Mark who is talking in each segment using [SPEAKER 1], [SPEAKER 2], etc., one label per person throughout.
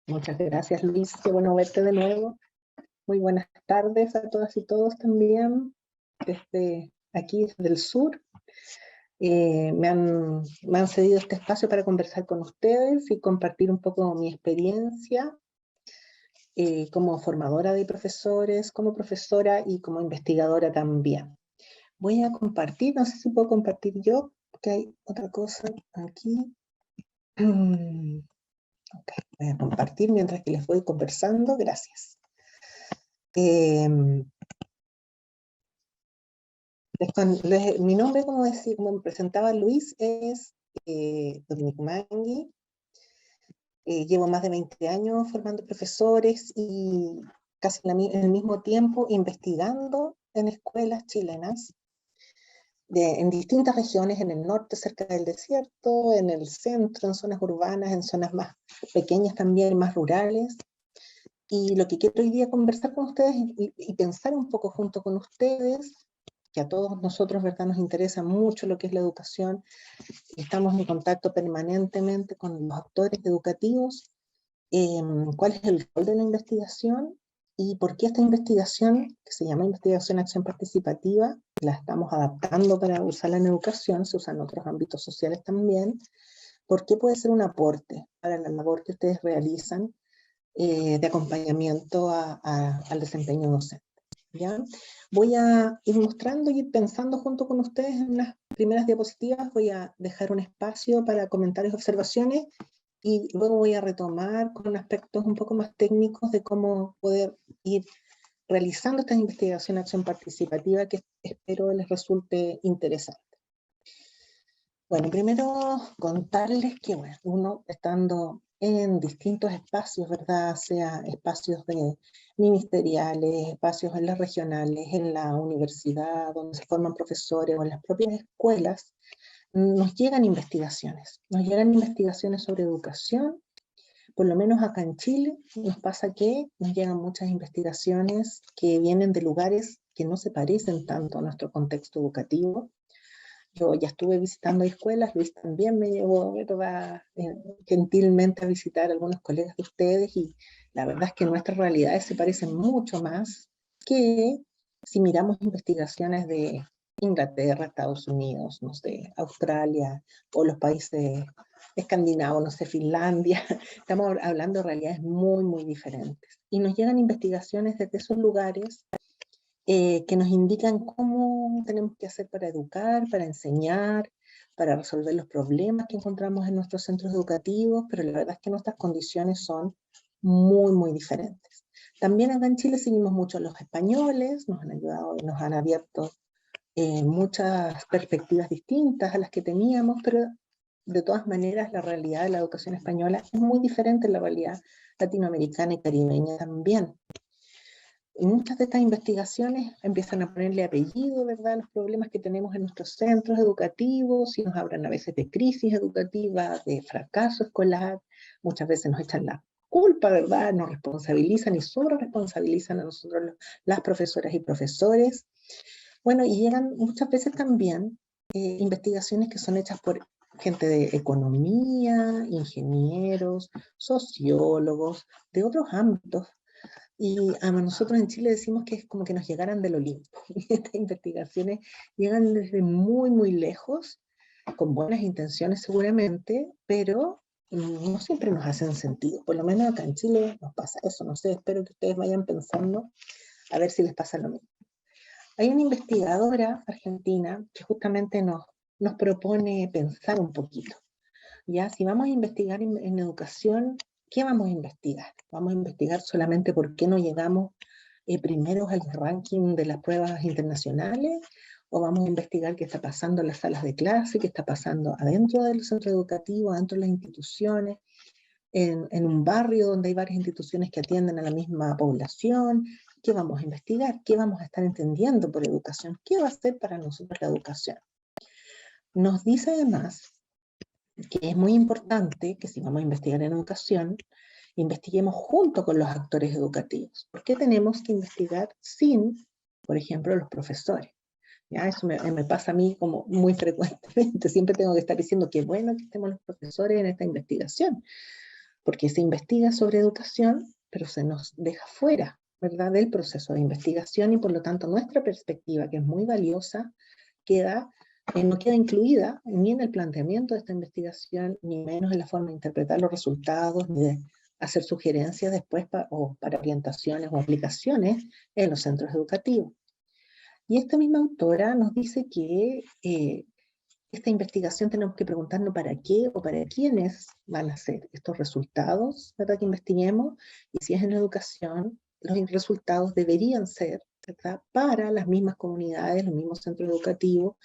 [SPEAKER 1] Muchas gracias, Luis. Qué bueno verte de nuevo. Muy buenas tardes a todas y todos también, desde aquí, desde el sur. Me han cedido este espacio para conversar con ustedes y compartir un poco mi experiencia como formadora de profesores, como profesora y como investigadora también. Voy a compartir, no sé si puedo compartir yo, porque hay otra cosa aquí. Ok, voy a compartir mientras que les voy conversando. Gracias. Mi nombre, como me presentaba Luis, es Dominique Mangui. Llevo más de 20 años formando profesores y casi en el mismo tiempo investigando en escuelas chilenas, en distintas regiones, en el norte, cerca del desierto, en el centro, en zonas urbanas, en zonas más pequeñas también, más rurales. Y lo que quiero hoy día conversar con ustedes y pensar un poco junto con ustedes, que a todos nosotros, ¿verdad?, nos interesa mucho lo que es la educación, estamos en contacto permanentemente con los actores educativos, cuál es el rol de la investigación y por qué esta investigación, que se llama Investigación Acción Participativa, la estamos adaptando para usarla en educación, se usa en otros ámbitos sociales también, por qué puede ser un aporte para la labor que ustedes realizan de acompañamiento al desempeño docente. ¿Ya? Voy a ir mostrando y ir pensando junto con ustedes en unas primeras diapositivas. Voy a dejar un espacio para comentarios y observaciones y luego voy a retomar con aspectos un poco más técnicos de cómo poder ir realizando esta investigación de acción participativa que espero les resulte interesante. Bueno, primero contarles que, bueno, uno estando en distintos espacios, ¿verdad? Sea espacios ministeriales, espacios en las regionales, en la universidad, donde se forman profesores o en las propias escuelas, nos llegan investigaciones sobre educación. Por lo menos acá en Chile nos pasa que nos llegan muchas investigaciones que vienen de lugares que no se parecen tanto a nuestro contexto educativo. Yo ya estuve visitando escuelas, Luis también me llevó, ¿verdad?, gentilmente a visitar a algunos colegas de ustedes y la verdad es que nuestras realidades se parecen mucho más que si miramos investigaciones de Inglaterra, Estados Unidos, no sé, Australia o los países escandinavos, no sé, Finlandia. Estamos hablando de realidades muy, muy diferentes. Y nos llegan investigaciones desde esos lugares que nos indican cómo tenemos que hacer para educar, para enseñar, para resolver los problemas que encontramos en nuestros centros educativos, pero la verdad es que nuestras condiciones son muy, muy diferentes. También acá en Chile seguimos mucho a los españoles, nos han ayudado y nos han abierto muchas perspectivas distintas a las que teníamos, pero de todas maneras la realidad de la educación española es muy diferente a la realidad latinoamericana y caribeña también. Y muchas de estas investigaciones empiezan a ponerle apellido, ¿verdad?, a los problemas que tenemos en nuestros centros educativos y nos hablan a veces de crisis educativa, de fracaso escolar, muchas veces nos echan la culpa, ¿verdad?, nos responsabilizan y sobre responsabilizan a nosotros las profesoras y profesores. Bueno, y llegan muchas veces también investigaciones que son hechas por gente de economía, ingenieros, sociólogos, de otros ámbitos. Y a nosotros en Chile decimos que es como que nos llegaran del Olimpo. Y estas investigaciones llegan desde muy, muy lejos, con buenas intenciones seguramente, pero no siempre nos hacen sentido. Por lo menos acá en Chile nos pasa eso. No sé, espero que ustedes vayan pensando a ver si les pasa lo mismo. Hay una investigadora argentina que justamente nos propone pensar un poquito. Ya, si vamos a investigar en educación, ¿qué vamos a investigar? ¿Vamos a investigar solamente por qué no llegamos primeros al ranking de las pruebas internacionales? ¿O vamos a investigar qué está pasando en las salas de clase, qué está pasando adentro del centro educativo, adentro de las instituciones, en un barrio donde hay varias instituciones que atienden a la misma población? ¿Qué vamos a investigar? ¿Qué vamos a estar entendiendo por educación? ¿Qué va a ser para nosotros la educación? Nos dice además que es muy importante que si vamos a investigar en educación, investiguemos junto con los actores educativos. ¿Por qué tenemos que investigar sin, por ejemplo, los profesores? ¿Ya? Eso me pasa a mí como muy frecuentemente. Siempre tengo que estar diciendo que bueno que estemos los profesores en esta investigación. porque se investiga sobre educación, pero se nos deja fuera, ¿verdad?, del proceso de investigación, y por lo tanto nuestra perspectiva, que es muy valiosa, no queda incluida ni en el planteamiento de esta investigación, ni menos en la forma de interpretar los resultados, ni de hacer sugerencias después o para orientaciones o aplicaciones en los centros educativos. Y esta misma autora nos dice que esta investigación tenemos que preguntarnos para qué o para quiénes van a ser estos resultados, ¿verdad?, que investiguemos, y si es en educación, los resultados deberían ser, ¿verdad?, para las mismas comunidades, los mismos centros educativos,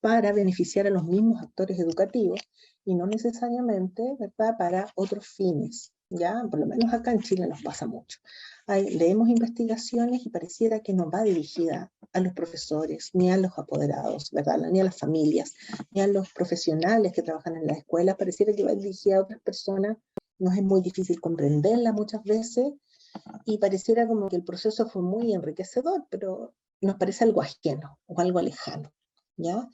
[SPEAKER 1] para beneficiar a los mismos actores educativos, y no necesariamente, ¿verdad?, para otros fines. Ya, por lo menos acá en Chile nos pasa mucho. Leemos investigaciones y pareciera que no va dirigida a los profesores, ni a los apoderados, ¿verdad?, ni a las familias, ni a los profesionales que trabajan en la escuela. Pareciera que va dirigida a otras personas. Nos es muy difícil comprenderla muchas veces, y pareciera como que el proceso fue muy enriquecedor, pero nos parece algo ajeno o algo lejano, ¿ya?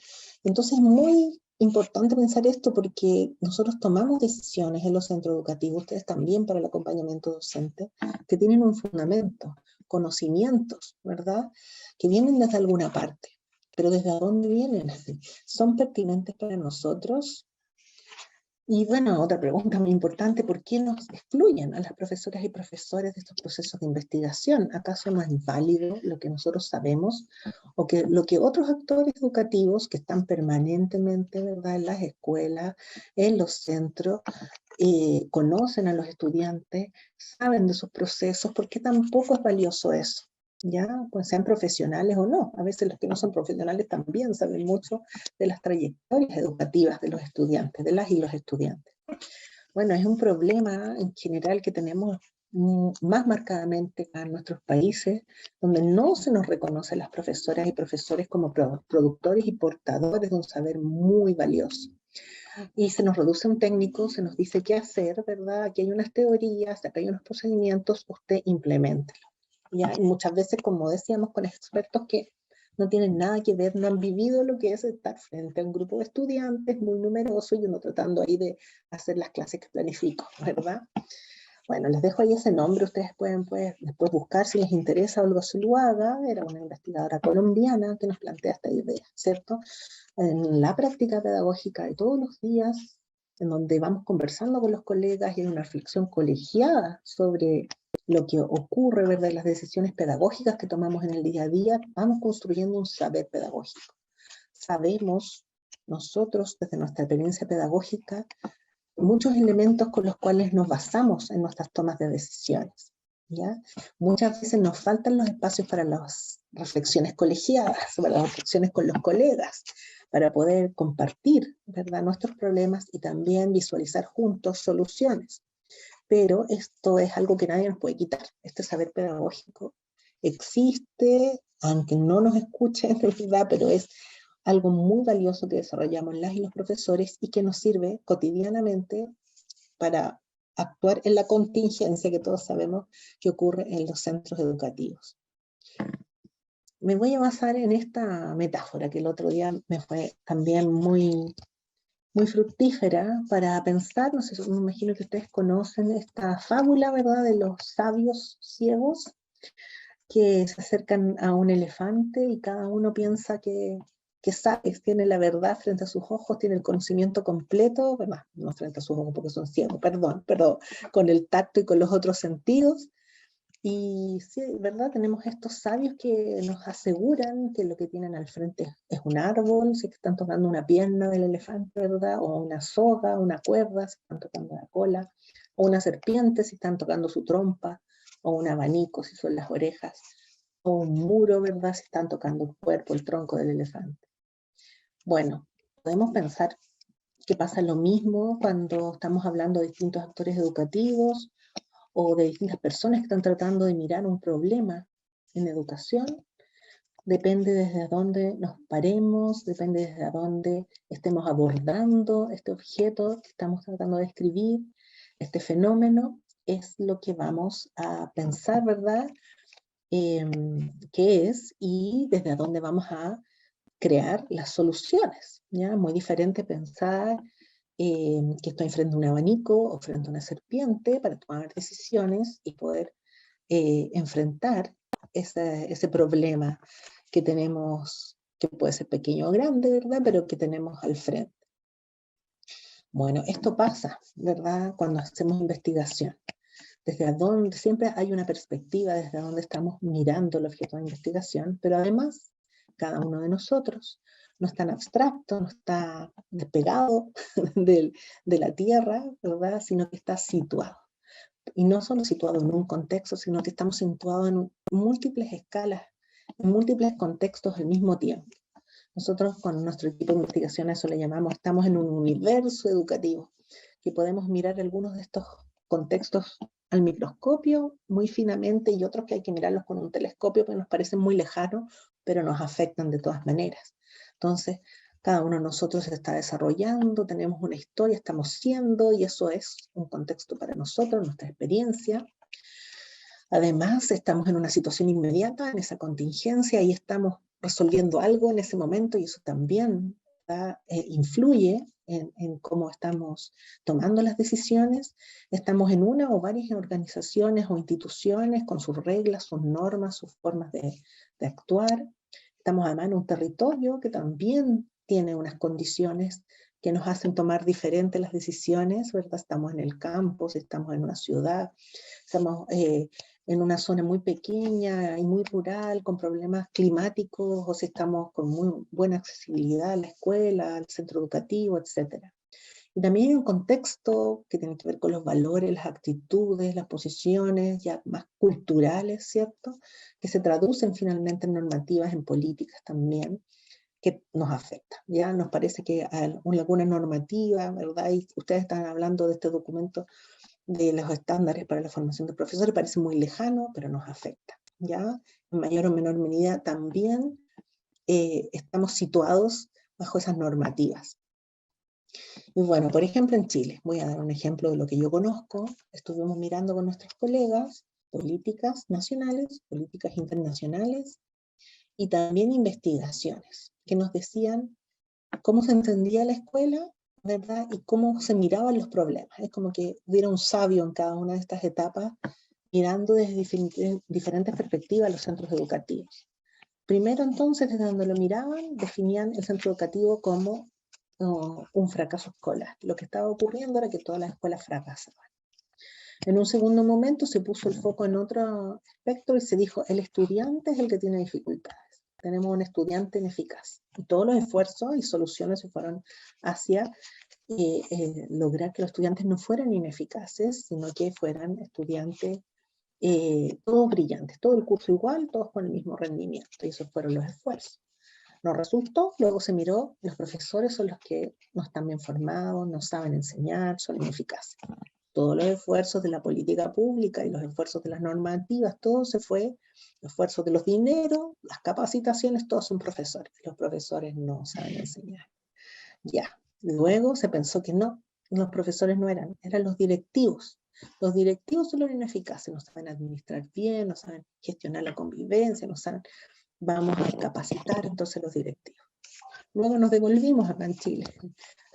[SPEAKER 1] Entonces es muy importante pensar esto, porque nosotros tomamos decisiones en los centros educativos, ustedes también, para el acompañamiento docente, que tienen un fundamento, conocimientos, ¿verdad?, que vienen desde alguna parte, pero ¿desde dónde vienen? ¿Son pertinentes para nosotros? Y bueno, otra pregunta muy importante: ¿por qué nos excluyen a las profesoras y profesores de estos procesos de investigación? ¿Acaso no es válido lo que nosotros sabemos, o que lo que otros actores educativos que están permanentemente, ¿verdad?, en las escuelas, en los centros, conocen a los estudiantes, saben de sus procesos? ¿Por qué tampoco es valioso eso? ¿Ya? Pues sean profesionales o no. A veces los que no son profesionales también saben mucho de las trayectorias educativas de los estudiantes, de las y los estudiantes. Bueno, es un problema en general que tenemos más marcadamente en nuestros países, donde no se nos reconoce a las profesoras y profesores como productores y portadores de un saber muy valioso. Y se nos reduce un técnico, se nos dice qué hacer, ¿verdad? Aquí hay unas teorías, acá hay unos procedimientos, usted impleméntelo. ¿Ya? Y muchas veces, como decíamos, con expertos que no tienen nada que ver, no han vivido lo que es estar frente a un grupo de estudiantes muy numeroso y uno tratando ahí de hacer las clases que planifico, ¿verdad? Bueno, les dejo ahí ese nombre, ustedes pueden después buscar si les interesa. Olga Zuluaga era una investigadora colombiana que nos plantea esta idea, ¿cierto? En la práctica pedagógica de todos los días, en donde vamos conversando con los colegas y en una reflexión colegiada sobre lo que ocurre, ¿verdad?, las decisiones pedagógicas que tomamos en el día a día, vamos construyendo un saber pedagógico. Sabemos nosotros, desde nuestra experiencia pedagógica, muchos elementos con los cuales nos basamos en nuestras tomas de decisiones, ¿ya? Muchas veces nos faltan los espacios para las reflexiones colegiadas, para las reflexiones con los colegas, para poder compartir, ¿verdad?, nuestros problemas y también visualizar juntos soluciones. Pero esto es algo que nadie nos puede quitar. Este saber pedagógico existe, aunque no nos escuchen, ¿verdad?, pero es algo muy valioso que desarrollamos las y los profesores, y que nos sirve cotidianamente para actuar en la contingencia que todos sabemos que ocurre en los centros educativos. Me voy a basar en esta metáfora que el otro día me fue también muy fructífera para pensar. No sé, me imagino que ustedes conocen esta fábula, ¿verdad?, de los sabios ciegos que se acercan a un elefante y cada uno piensa que sabe, tiene la verdad frente a sus ojos, tiene el conocimiento completo, bueno, no frente a sus ojos porque son ciegos, perdón, pero con el tacto y con los otros sentidos. Y sí, ¿verdad? Tenemos estos sabios que nos aseguran que lo que tienen al frente es un árbol, si están tocando una pierna del elefante, ¿verdad? O una soga, una cuerda, si están tocando la cola, o una serpiente, si están tocando su trompa, o un abanico, si son las orejas, o un muro, ¿verdad?, si están tocando el cuerpo, el tronco del elefante. Bueno, podemos pensar que pasa lo mismo cuando estamos hablando de distintos actores educativos, o de distintas personas que están tratando de mirar un problema en educación. Depende desde dónde nos paremos, depende desde dónde estemos abordando este objeto que estamos tratando de describir, este fenómeno, es lo que vamos a pensar, ¿verdad?, qué es, y desde dónde vamos a crear las soluciones, ¿ya? Muy diferente pensar que estoy frente a un abanico o frente a una serpiente para tomar decisiones y poder enfrentar ese problema que tenemos, que puede ser pequeño o grande, ¿verdad? Pero que tenemos al frente. Bueno, esto pasa, ¿verdad? Cuando hacemos investigación. Desde donde siempre hay una perspectiva desde donde estamos mirando el objeto de investigación, pero además cada uno de nosotros no es tan abstracto, no está despegado de la tierra, ¿verdad? Sino que está situado. Y no solo situado en un contexto, sino que estamos situados en múltiples escalas, en múltiples contextos al mismo tiempo. Nosotros con nuestro equipo de investigación a eso le llamamos, estamos en un universo educativo, que podemos mirar algunos de estos contextos al microscopio muy finamente y otros que hay que mirarlos con un telescopio que nos parecen muy lejanos, pero nos afectan de todas maneras. Entonces, cada uno de nosotros se está desarrollando, tenemos una historia, estamos siendo, y eso es un contexto para nosotros, nuestra experiencia. Además, estamos en una situación inmediata, en esa contingencia, y estamos resolviendo algo en ese momento, y eso también influye en cómo estamos tomando las decisiones. Estamos en una o varias organizaciones o instituciones con sus reglas, sus normas, sus formas de actuar. Estamos además en un territorio que también tiene unas condiciones que nos hacen tomar diferentes las decisiones, ¿verdad? Estamos en el campo, estamos en una ciudad, estamos en una zona muy pequeña y muy rural, con problemas climáticos, o si estamos con muy buena accesibilidad a la escuela, al centro educativo, etc. Y también hay un contexto que tiene que ver con los valores, las actitudes, las posiciones ya más culturales, ¿cierto? Que se traducen finalmente en normativas, en políticas también, que nos afecta. Ya nos parece que alguna normativa, ¿verdad? Y ustedes están hablando de este documento de los estándares para la formación de profesores, parece muy lejano, pero nos afecta, ¿ya? En mayor o menor medida también estamos situados bajo esas normativas. Y bueno, por ejemplo en Chile, voy a dar un ejemplo de lo que yo conozco, estuvimos mirando con nuestros colegas políticas nacionales, políticas internacionales y también investigaciones que nos decían cómo se entendía la escuela, ¿verdad? Y cómo se miraban los problemas. Es como que hubiera un sabio en cada una de estas etapas, mirando desde diferentes perspectivas los centros educativos. Primero entonces, desde donde lo miraban, definían el centro educativo como un fracaso escolar. Lo que estaba ocurriendo era que todas las escuelas fracasaban. En un segundo momento se puso el foco en otro aspecto y se dijo, el estudiante es el que tiene dificultades. Tenemos un estudiante ineficaz. Y todos los esfuerzos y soluciones se fueron hacia lograr que los estudiantes no fueran ineficaces, sino que fueran estudiantes todos brillantes, todo el curso igual, todos con el mismo rendimiento. Y esos fueron los esfuerzos. No resultó, luego se miró, los profesores son los que no están bien formados, no saben enseñar, son ineficaces. Todos los esfuerzos de la política pública y los esfuerzos de las normativas, todo se fue, los esfuerzos de los dineros, las capacitaciones, todos son profesores. Los profesores no saben enseñar. Ya, luego se pensó que no, los profesores no eran los directivos. Los directivos son los ineficaces, no saben administrar bien, no saben gestionar la convivencia, no saben, vamos a capacitar entonces los directivos. Luego nos devolvimos acá en Chile.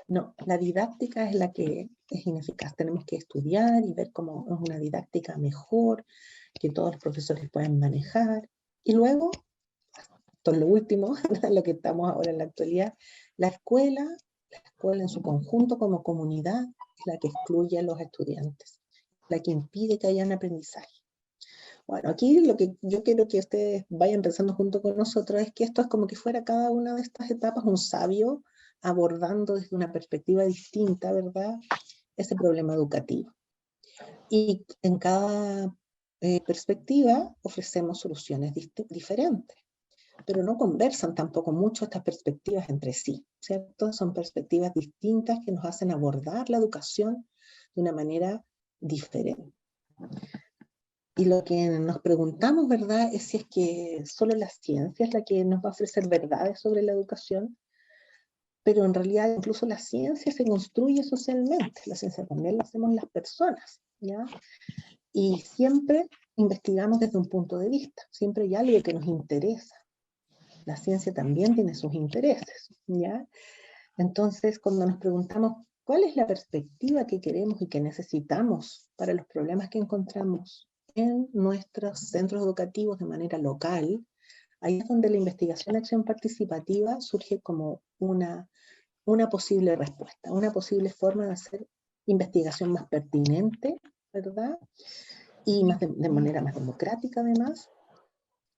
[SPEAKER 1] No, la didáctica es la que es ineficaz. Tenemos que estudiar y ver cómo es una didáctica mejor, que todos los profesores pueden manejar. Y luego, esto es lo último, lo que estamos ahora en la actualidad, la escuela en su conjunto como comunidad es la que excluye a los estudiantes, la que impide que haya un aprendizaje. Bueno, aquí lo que yo quiero que ustedes vayan pensando junto con nosotros es que esto es como que fuera cada una de estas etapas un sabio abordando desde una perspectiva distinta, ¿verdad?, ese problema educativo. Y en cada perspectiva ofrecemos soluciones diferentes, pero no conversan tampoco mucho estas perspectivas entre sí, ¿cierto? Son perspectivas distintas que nos hacen abordar la educación de una manera diferente. Y lo que nos preguntamos, ¿verdad?, es si es que solo la ciencia es la que nos va a ofrecer verdades sobre la educación, pero en realidad incluso la ciencia se construye socialmente, la ciencia también la hacemos las personas, ¿ya? Y siempre investigamos desde un punto de vista, siempre hay algo que nos interesa. La ciencia también tiene sus intereses, ¿ya? Entonces, cuando nos preguntamos ¿Cuál es la perspectiva que queremos y que necesitamos para los problemas que encontramos en nuestros centros educativos de manera local? Ahí es donde la investigación-acción participativa surge como una posible respuesta, una posible forma de hacer investigación más pertinente, ¿verdad? Y más de manera más democrática además,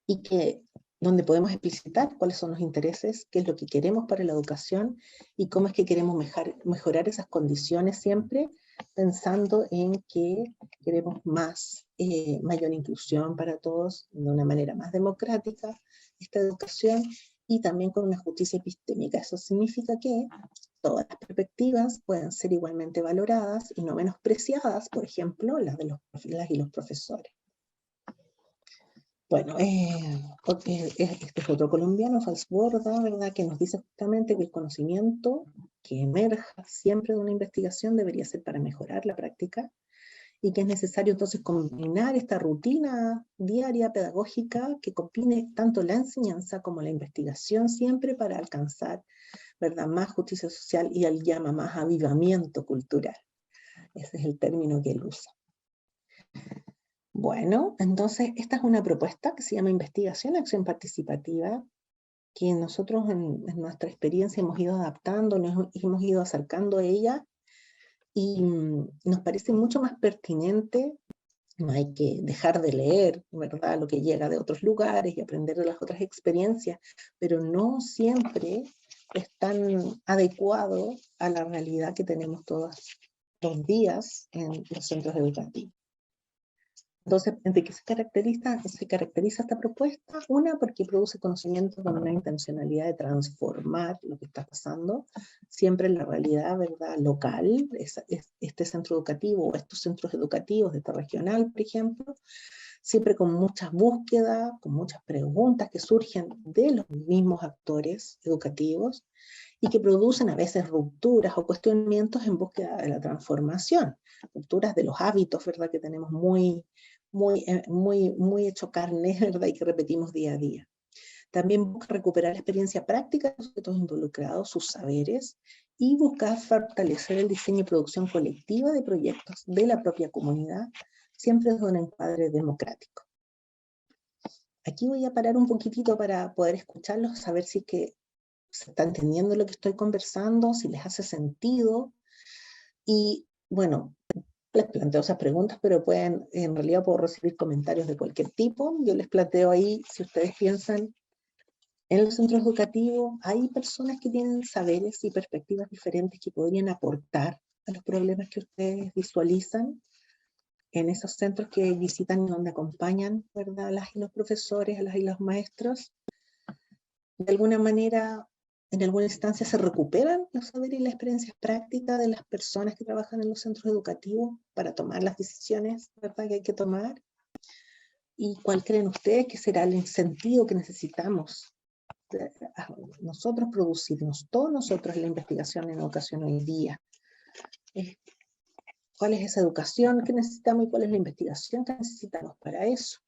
[SPEAKER 1] y que donde podemos explicitar cuáles son los intereses, qué es lo que queremos para la educación y cómo es que queremos mejorar esas condiciones siempre pensando en que queremos mayor inclusión para todos de una manera más democrática, esta educación, y también con una justicia epistémica. Eso significa que todas las perspectivas pueden ser igualmente valoradas y no menospreciadas, por ejemplo, las y los profesores. Bueno, este es otro colombiano, Falsborda, ¿verdad? Que nos dice justamente que el conocimiento que emerja siempre de una investigación debería ser para mejorar la práctica y que es necesario entonces combinar esta rutina diaria pedagógica que combine tanto la enseñanza como la investigación siempre para alcanzar, ¿verdad?, más justicia social y él llama más avivamiento cultural. Ese es el término que él usa. Bueno, entonces esta es una propuesta que se llama investigación-acción participativa, que nosotros en nuestra experiencia hemos ido adaptando, nos hemos ido acercando a ella y nos parece mucho más pertinente. No hay que dejar de leer, ¿verdad?, lo que llega de otros lugares y aprender de las otras experiencias, pero no siempre es tan adecuado a la realidad que tenemos todos los días en los centros educativos. Entonces, ¿de qué se caracteriza esta propuesta? Una, porque produce conocimiento con una intencionalidad de transformar lo que está pasando, siempre en la realidad, ¿verdad?, local, este centro educativo o estos centros educativos de esta regional, por ejemplo, siempre con muchas búsquedas, con muchas preguntas que surgen de los mismos actores educativos y que producen a veces rupturas o cuestionamientos en búsqueda de la transformación, rupturas de los hábitos, ¿verdad?, que tenemos muy hecho carne, ¿verdad?, y que repetimos día a día. También busca recuperar la experiencia práctica de los sujetos involucrados, sus saberes, y buscar fortalecer el diseño y producción colectiva de proyectos de la propia comunidad, siempre desde un encuadre democrático. Aquí voy a parar un poquitito para poder escucharlos, saber si es que se está entendiendo lo que estoy conversando, si les hace sentido. Y bueno, les planteo esas preguntas, pero en realidad puedo recibir comentarios de cualquier tipo. Yo les planteo ahí, si ustedes piensan, en los centros educativos hay personas que tienen saberes y perspectivas diferentes que podrían aportar a los problemas que ustedes visualizan en esos centros que visitan y donde acompañan, ¿verdad?, a las y los profesores, a las y los maestros. De alguna manera, en alguna instancia se recuperan los saberes y las experiencias prácticas de las personas que trabajan en los centros educativos para tomar las decisiones, ¿verdad?, que hay que tomar. ¿Y cuál creen ustedes que será el sentido que necesitamos nosotros producirnos, todos nosotros, la investigación en educación hoy día? ¿Cuál es esa educación que necesitamos y cuál es la investigación que necesitamos para eso?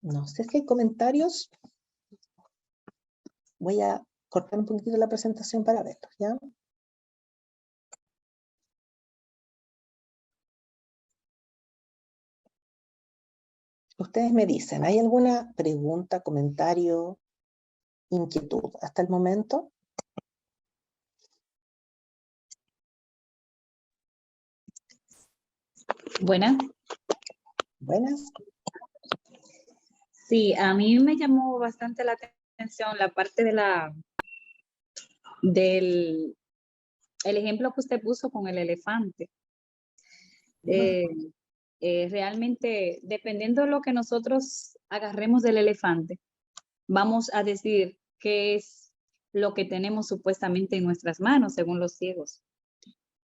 [SPEAKER 1] No sé si hay comentarios. Voy a cortar un poquitito la presentación para verlos, ¿ya? Ustedes me dicen, ¿hay alguna pregunta, comentario, inquietud hasta el momento?
[SPEAKER 2] Buenas.
[SPEAKER 1] Buenas.
[SPEAKER 2] Sí, a mí me llamó bastante la atención la parte del ejemplo que usted puso con el elefante. Realmente, dependiendo de lo que nosotros agarremos del elefante, vamos a decir qué es lo que tenemos supuestamente en nuestras manos, según los ciegos.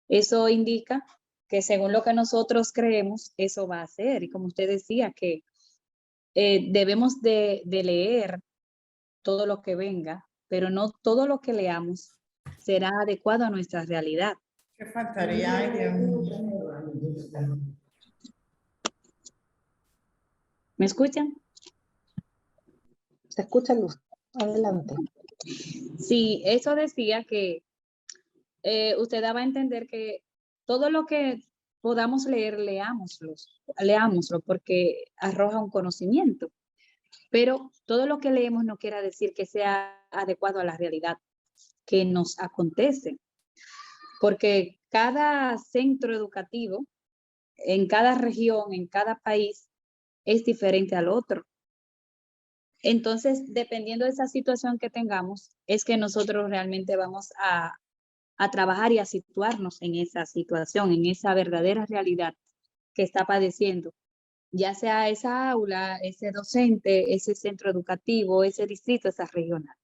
[SPEAKER 2] Eso indica que según lo que nosotros creemos, eso va a ser. Y como usted decía, que debemos de leer todo lo que venga, pero no todo lo que leamos será adecuado a nuestra realidad.
[SPEAKER 3] ¿Qué faltaría? Ay, Dios mío.
[SPEAKER 2] ¿Me escuchan?
[SPEAKER 1] Se escucha luz. Adelante.
[SPEAKER 2] Sí, eso decía que usted daba a entender que todo lo que podamos leer, leámoslo porque arroja un conocimiento. Pero todo lo que leemos no quiere decir que sea adecuado a la realidad que nos acontece, porque cada centro educativo en cada región, en cada país, es diferente al otro. Entonces, dependiendo de esa situación que tengamos, es que nosotros realmente vamos a trabajar y a situarnos en esa situación, en esa verdadera realidad que está padeciendo, ya sea esa aula, ese docente, ese centro educativo, ese distrito, esa regional.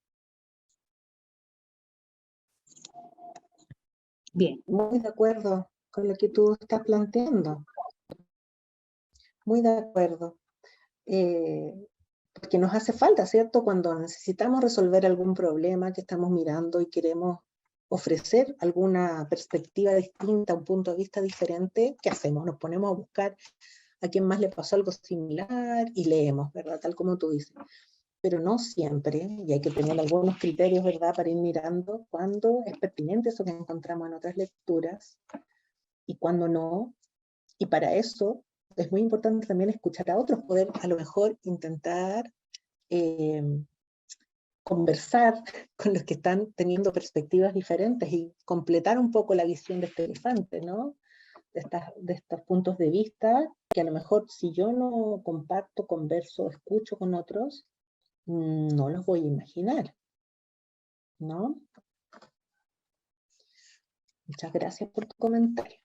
[SPEAKER 2] Bien.
[SPEAKER 1] Muy de acuerdo con lo que tú estás planteando. Muy de acuerdo. Porque nos hace falta, ¿cierto? Cuando necesitamos resolver algún problema que estamos mirando y queremos ofrecer alguna perspectiva distinta, un punto de vista diferente, ¿qué hacemos? Nos ponemos a buscar a quién más le pasó algo similar y leemos, ¿verdad? Tal como tú dices. Pero no siempre, y hay que tener algunos criterios, ¿verdad? Para ir mirando cuándo es pertinente eso que encontramos en otras lecturas y cuándo no. Y para eso es muy importante también escuchar a otros, poder a lo mejor intentar conversar con los que están teniendo perspectivas diferentes y completar un poco la visión de este elefante, ¿no? De estos puntos de vista que a lo mejor si yo no comparto, converso, escucho con otros, no los voy a imaginar, ¿no? Muchas gracias por tu comentario.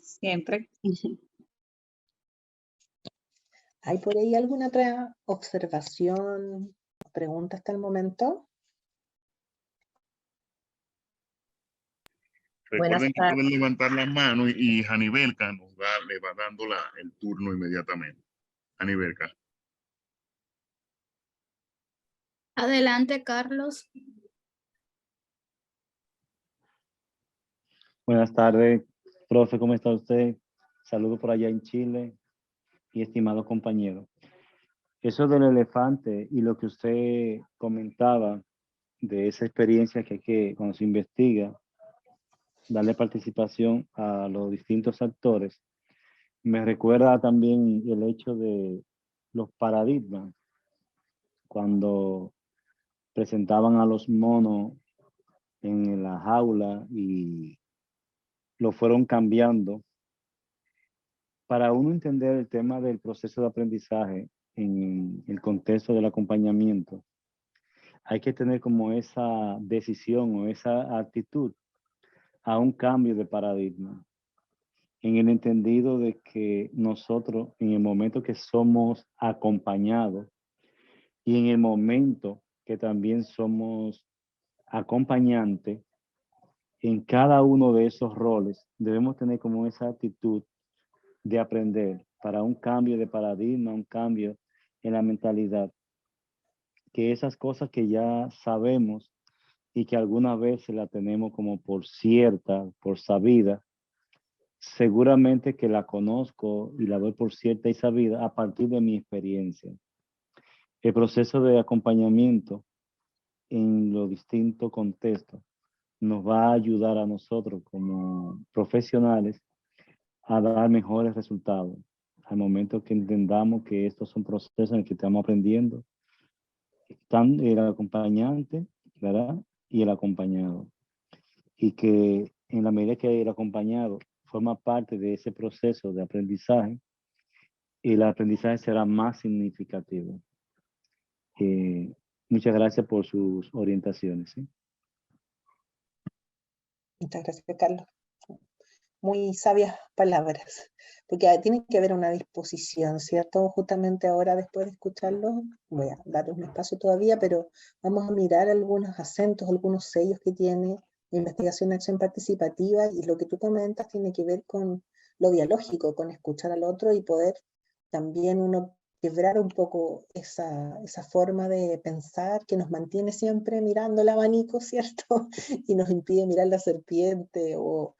[SPEAKER 2] Siempre.
[SPEAKER 1] ¿Hay por ahí alguna otra observación o pregunta hasta el momento?
[SPEAKER 4] Recuerden que pueden levantar la mano y Janibelka le va dando el turno inmediatamente. Janibelka.
[SPEAKER 5] Adelante, Carlos.
[SPEAKER 6] Buenas tardes, profe, ¿cómo está usted? Saludos por allá en Chile y estimado compañero. Eso del elefante y lo que usted comentaba de esa experiencia que hay que, cuando se investiga, darle participación a los distintos actores, me recuerda también el hecho de los paradigmas, cuando presentaban a los monos en la jaula y lo fueron cambiando. Para uno entender el tema del proceso de aprendizaje en el contexto del acompañamiento, hay que tener como esa decisión o esa actitud a un cambio de paradigma, en el entendido de que nosotros en el momento que somos acompañados y en el momento que también somos acompañantes, en cada uno de esos roles debemos tener como esa actitud de aprender para un cambio de paradigma, un cambio en la mentalidad, que esas cosas que ya sabemos y que algunas veces la tenemos como por cierta, por sabida, seguramente que la conozco y la doy por cierta y sabida a partir de mi experiencia. El proceso de acompañamiento en los distintos contextos nos va a ayudar a nosotros como profesionales a dar mejores resultados. Al momento que entendamos que estos son procesos en los que estamos aprendiendo, están el acompañante, ¿verdad? Y el acompañado. Y que en la medida que el acompañado forma parte de ese proceso de aprendizaje, el aprendizaje será más significativo. Muchas gracias por sus orientaciones. ¿Sí?
[SPEAKER 1] Muchas gracias, Carlos. Muy sabias palabras, porque tiene que haber una disposición, ¿cierto? Justamente ahora, después de escucharlo, voy a dar un espacio todavía, pero vamos a mirar algunos acentos, algunos sellos que tiene investigación de acción participativa, y lo que tú comentas tiene que ver con lo dialógico, con escuchar al otro y poder también uno quebrar un poco esa forma de pensar que nos mantiene siempre mirando el abanico, ¿cierto? Y nos impide mirar la serpiente o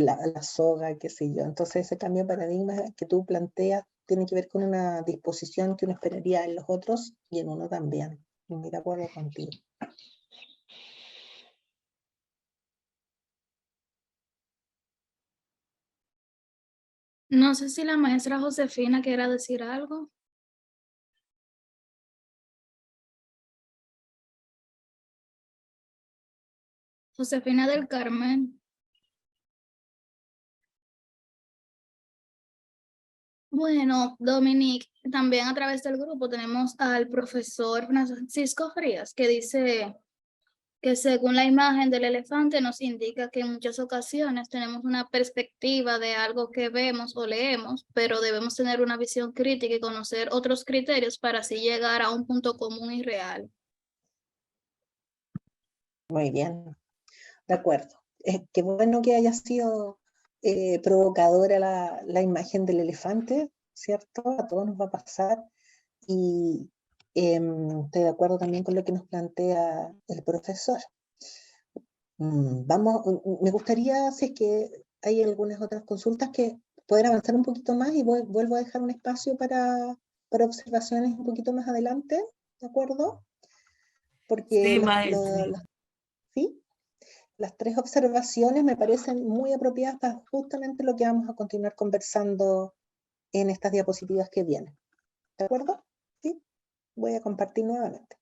[SPEAKER 1] la soga, qué sé yo. Entonces ese cambio de paradigma que tú planteas tiene que ver con una disposición que uno esperaría en los otros y en uno también. Muy de acuerdo contigo.
[SPEAKER 5] No sé si la maestra Josefina quiera decir algo. Josefina del Carmen. Bueno, Dominique, también a través del grupo tenemos al profesor Francisco Frías, que dice que según la imagen del elefante nos indica que en muchas ocasiones tenemos una perspectiva de algo que vemos o leemos, pero debemos tener una visión crítica y conocer otros criterios para así llegar a un punto común y real.
[SPEAKER 1] Muy bien, de acuerdo. Qué bueno que haya sido provocadora la imagen del elefante, ¿cierto? A todos nos va a pasar. Y estoy de acuerdo también con lo que nos plantea el profesor. Me gustaría, si es que hay algunas otras consultas, que poder avanzar un poquito más y vuelvo a dejar un espacio para observaciones un poquito más adelante, ¿de acuerdo? Porque
[SPEAKER 3] Sí, maestra.
[SPEAKER 1] ¿sí? Las tres observaciones me parecen muy apropiadas para justamente lo que vamos a continuar conversando en estas diapositivas que vienen. ¿De acuerdo? Sí. Voy a compartir nuevamente.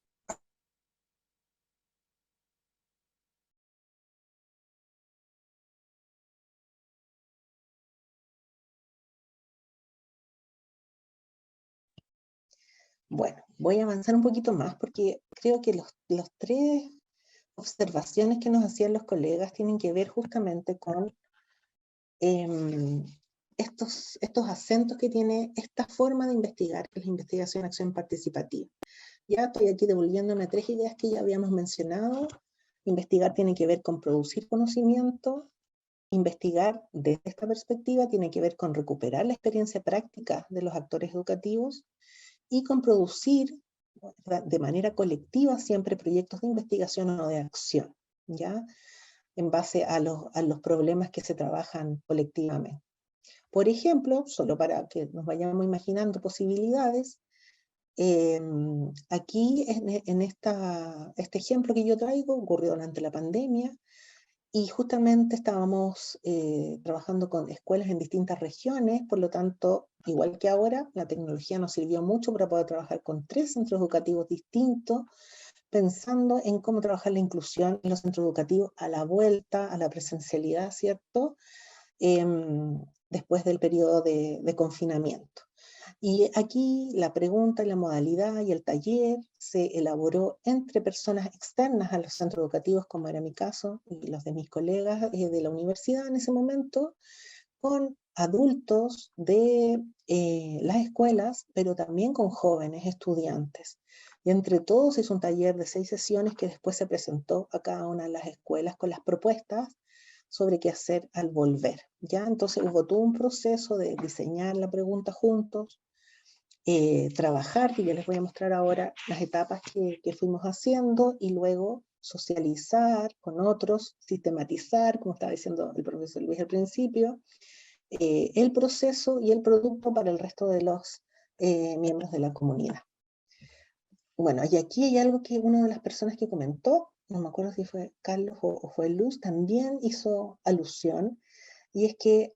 [SPEAKER 1] Bueno, voy a avanzar un poquito más porque creo que los tres observaciones que nos hacían los colegas tienen que ver justamente con estos acentos que tiene esta forma de investigar, que es la investigación acción participativa. Ya estoy aquí devolviéndome tres ideas que ya habíamos mencionado. Investigar tiene que ver con producir conocimiento. Investigar desde esta perspectiva tiene que ver con recuperar la experiencia práctica de los actores educativos y con producir de manera colectiva siempre proyectos de investigación o de acción, ¿ya? En base a los problemas que se trabajan colectivamente. Por ejemplo, solo para que nos vayamos imaginando posibilidades, aquí en este ejemplo que yo traigo ocurrió durante la pandemia y justamente estábamos trabajando con escuelas en distintas regiones, por lo tanto, igual que ahora, la tecnología nos sirvió mucho para poder trabajar con 3 centros educativos distintos, pensando en cómo trabajar la inclusión en los centros educativos a la vuelta, a la presencialidad, ¿cierto? Después del periodo de confinamiento. Y aquí la pregunta y la modalidad y el taller se elaboró entre personas externas a los centros educativos, como era mi caso, y los de mis colegas de la universidad en ese momento, con adultos de las escuelas, pero también con jóvenes estudiantes. Y entre todos hizo un taller de 6 sesiones que después se presentó a cada una de las escuelas con las propuestas sobre qué hacer al volver. ¿Ya? Entonces hubo todo un proceso de diseñar la pregunta juntos, trabajar, que yo les voy a mostrar ahora las etapas que fuimos haciendo, y luego socializar con otros, sistematizar, como estaba diciendo el profesor Luis al principio, el proceso y el producto para el resto de los miembros de la comunidad. Bueno, y aquí hay algo que una de las personas que comentó, no me acuerdo si fue Carlos o fue Luz, también hizo alusión, y es que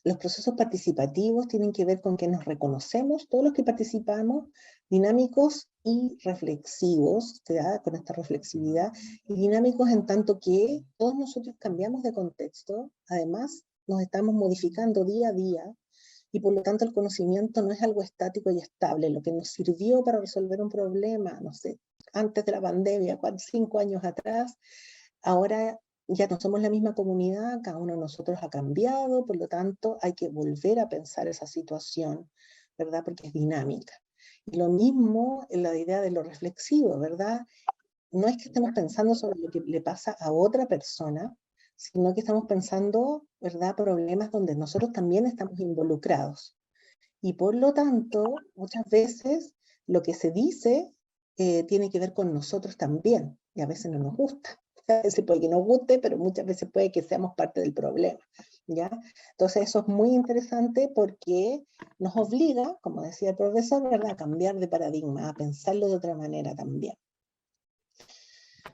[SPEAKER 1] los procesos participativos tienen que ver con que nos reconocemos, todos los que participamos, dinámicos y reflexivos, ¿verdad? Con esta reflexividad, y dinámicos en tanto que todos nosotros cambiamos de contexto, además nos estamos modificando día a día, y por lo tanto el conocimiento no es algo estático y estable. Lo que nos sirvió para resolver un problema, no sé, antes de la pandemia, 5 años atrás, ahora ya no somos la misma comunidad, cada uno de nosotros ha cambiado, por lo tanto hay que volver a pensar esa situación, ¿verdad? Porque es dinámica. Y lo mismo en la idea de lo reflexivo, ¿verdad? No es que estemos pensando sobre lo que le pasa a otra persona, sino que estamos pensando, ¿verdad?, problemas donde nosotros también estamos involucrados. Y por lo tanto, muchas veces lo que se dice tiene que ver con nosotros también, y a veces no nos gusta. A veces puede que nos guste, pero muchas veces puede que seamos parte del problema, ¿ya? Entonces eso es muy interesante porque nos obliga, como decía el profesor, ¿verdad?, a cambiar de paradigma, a pensarlo de otra manera también.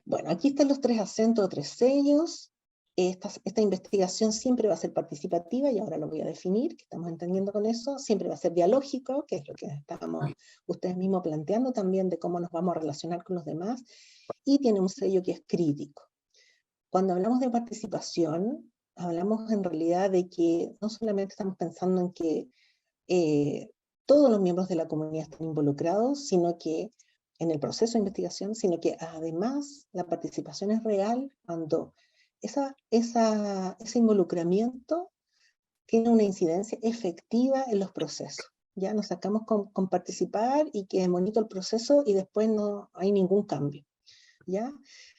[SPEAKER 1] Bueno, aquí están los 3 acentos o 3 sellos. esta investigación siempre va a ser participativa, y ahora lo voy a definir, que estamos entendiendo con eso, siempre va a ser dialógico, que es lo que estábamos ustedes mismos planteando también, de cómo nos vamos a relacionar con los demás, y tiene un sello que es crítico. Cuando hablamos de participación, hablamos en realidad de que no solamente estamos pensando en que todos los miembros de la comunidad están involucrados, sino que en el proceso de investigación, sino que además la participación es real cuando ese involucramiento tiene una incidencia efectiva en los procesos. Ya nos sacamos con participar y que es bonito el proceso y después no hay ningún cambio. ¿Ya?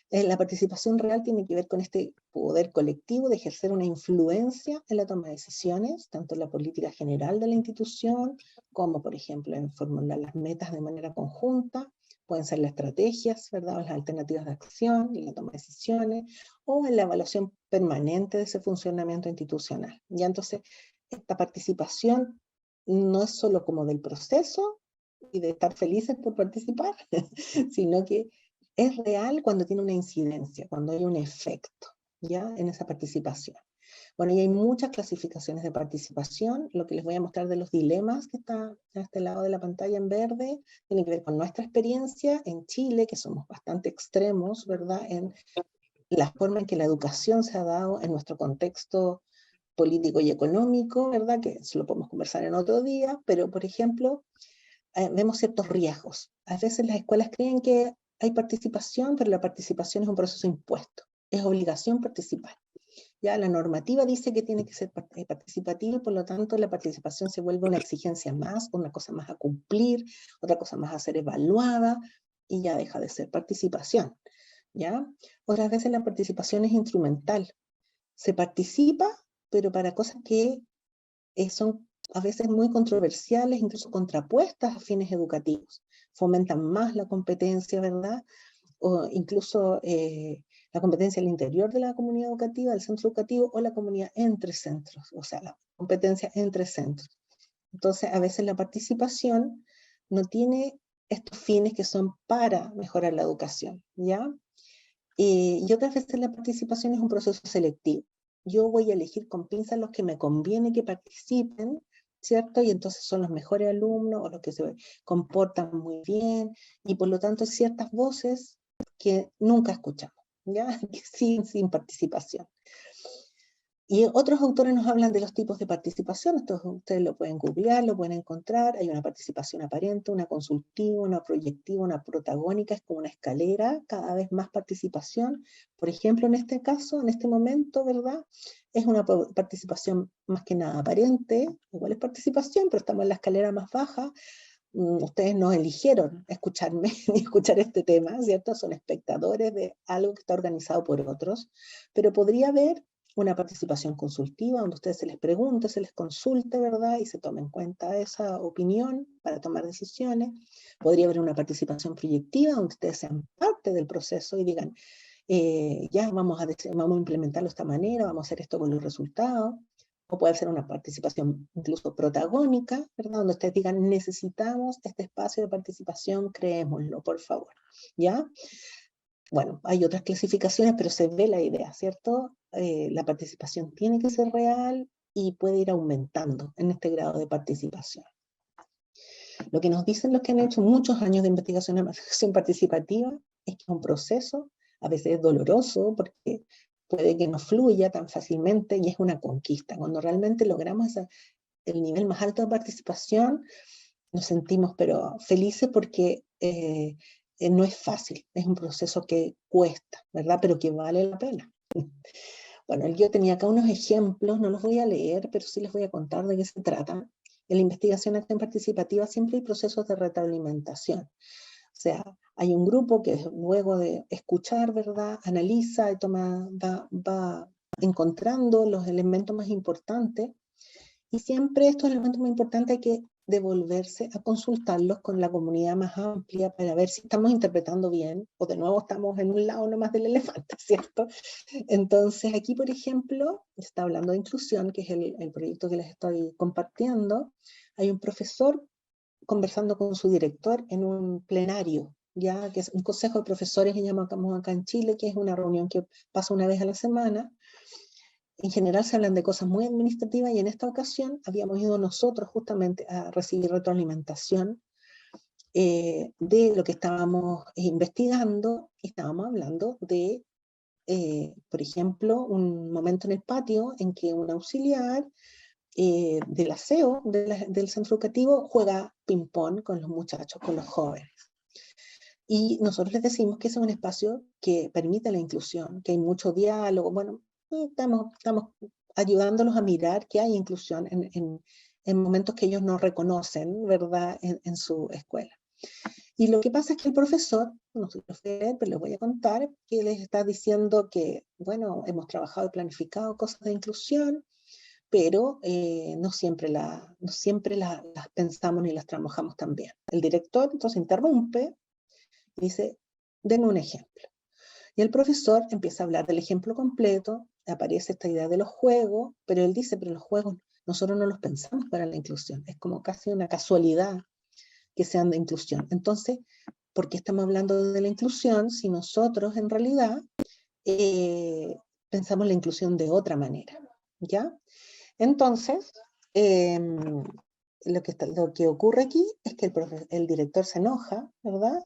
[SPEAKER 1] La participación real tiene que ver con este poder colectivo de ejercer una influencia en la toma de decisiones, tanto en la política general de la institución, como por ejemplo en formular las metas de manera conjunta, pueden ser las estrategias, ¿verdad? O las alternativas de acción y la toma de decisiones, o en la evaluación permanente de ese funcionamiento institucional. Ya entonces, esta participación no es solo como del proceso y de estar felices por participar, sino que es real cuando tiene una incidencia, cuando hay un efecto, ¿ya? En esa participación. Bueno, y hay muchas clasificaciones de participación. Lo que les voy a mostrar de los dilemas que está a este lado de la pantalla en verde, tiene que ver con nuestra experiencia en Chile, que somos bastante extremos, ¿verdad? En la forma en que la educación se ha dado en nuestro contexto político y económico, ¿verdad? Que eso lo podemos conversar en otro día, pero por ejemplo, vemos ciertos riesgos. A veces las escuelas creen que hay participación, pero la participación es un proceso impuesto. Es obligación participar. Ya la normativa dice que tiene que ser participativa, y por lo tanto la participación se vuelve una exigencia más, una cosa más a cumplir, otra cosa más a ser evaluada, y ya deja de ser participación. ¿Ya? Otras veces la participación es instrumental. Se participa, pero para cosas que son a veces muy controversiales, incluso contrapuestas a fines educativos. Fomentan más la competencia, ¿verdad? O incluso la competencia al interior de la comunidad educativa, del centro educativo, o la comunidad entre centros, o sea, la competencia entre centros. Entonces, a veces la participación no tiene estos fines que son para mejorar la educación, ¿ya? Y otras veces la participación es un proceso selectivo. Yo voy a elegir con pinzas los que me conviene que participen, ¿cierto? Y entonces son los mejores alumnos o los que se comportan muy bien, y por lo tanto ciertas voces que nunca escuchamos, ¿ya? Sin participación. Y otros autores nos hablan de los tipos de participación. Esto ustedes lo pueden googlear, lo pueden encontrar. Hay una participación aparente, una consultiva, una proyectiva, una protagónica. Es como una escalera, cada vez más participación. Por ejemplo, en este caso, en este momento, ¿verdad? Es una participación más que nada aparente. Igual es participación, pero estamos en la escalera más baja. Ustedes no eligieron escucharme ni escuchar este tema, ¿cierto? Son espectadores de algo que está organizado por otros. Pero podría haber una participación consultiva, donde ustedes se les pregunte, se les consulte, ¿verdad? Y se tome en cuenta esa opinión para tomar decisiones. Podría haber una participación proyectiva, donde ustedes sean parte del proceso y digan, ya vamos a implementarlo de esta manera, vamos a hacer esto con los resultados. O puede ser una participación incluso protagónica, ¿verdad? Donde ustedes digan, necesitamos este espacio de participación, creémoslo, por favor, ¿ya? Bueno, hay otras clasificaciones, pero se ve la idea, ¿cierto? La participación tiene que ser real y puede ir aumentando en este grado de participación. Lo que nos dicen los que han hecho muchos años de investigación en acción participativa es que es un proceso, a veces es doloroso, porque puede que no fluya tan fácilmente y es una conquista. Cuando realmente logramos el nivel más alto de participación, nos sentimos pero felices porque no es fácil, es un proceso que cuesta, ¿verdad? Pero que vale la pena. Bueno, yo tenía acá unos ejemplos, no los voy a leer, pero sí les voy a contar de qué se trata. En la investigación acción participativa siempre hay procesos de retroalimentación. O sea, hay un grupo que luego de escuchar, ¿verdad?, analiza y va encontrando los elementos más importantes, y siempre estos elementos más importantes hay que devolverse a consultarlos con la comunidad más amplia para ver si estamos interpretando bien, o de nuevo estamos en un lado nomás del elefante, ¿cierto? Entonces aquí, por ejemplo, está hablando de inclusión, que es el proyecto que les estoy compartiendo. Hay un profesor conversando con su director en un plenario, ya que es un consejo de profesores que llamamos acá en Chile, que es una reunión que pasa una vez a la semana. En general se hablan de cosas muy administrativas y en esta ocasión habíamos ido nosotros justamente a recibir retroalimentación de lo que estábamos investigando, y estábamos hablando de, por ejemplo, un momento en el patio en que un auxiliar del aseo del centro educativo juega ping-pong con los muchachos, con los jóvenes. Y nosotros les decimos que ese es un espacio que permite la inclusión, que hay mucho diálogo. Bueno, estamos ayudándolos a mirar que hay inclusión en momentos que ellos no reconocen, ¿verdad?, en su escuela. Y lo que pasa es que el profesor, no se lo fue a leer, pero les voy a contar, que les está diciendo que, bueno, hemos trabajado y planificado cosas de inclusión, pero no siempre las pensamos ni las trabajamos tan bien. El director entonces interrumpe y dice, denme un ejemplo. Y el profesor empieza a hablar del ejemplo completo, aparece esta idea de los juegos, pero él dice, pero los juegos nosotros no los pensamos para la inclusión, es como casi una casualidad que sean de inclusión. Entonces, ¿por qué estamos hablando de la inclusión si nosotros en realidad pensamos la inclusión de otra manera? ¿Ya? Entonces, lo que ocurre aquí es que el director se enoja, ¿verdad?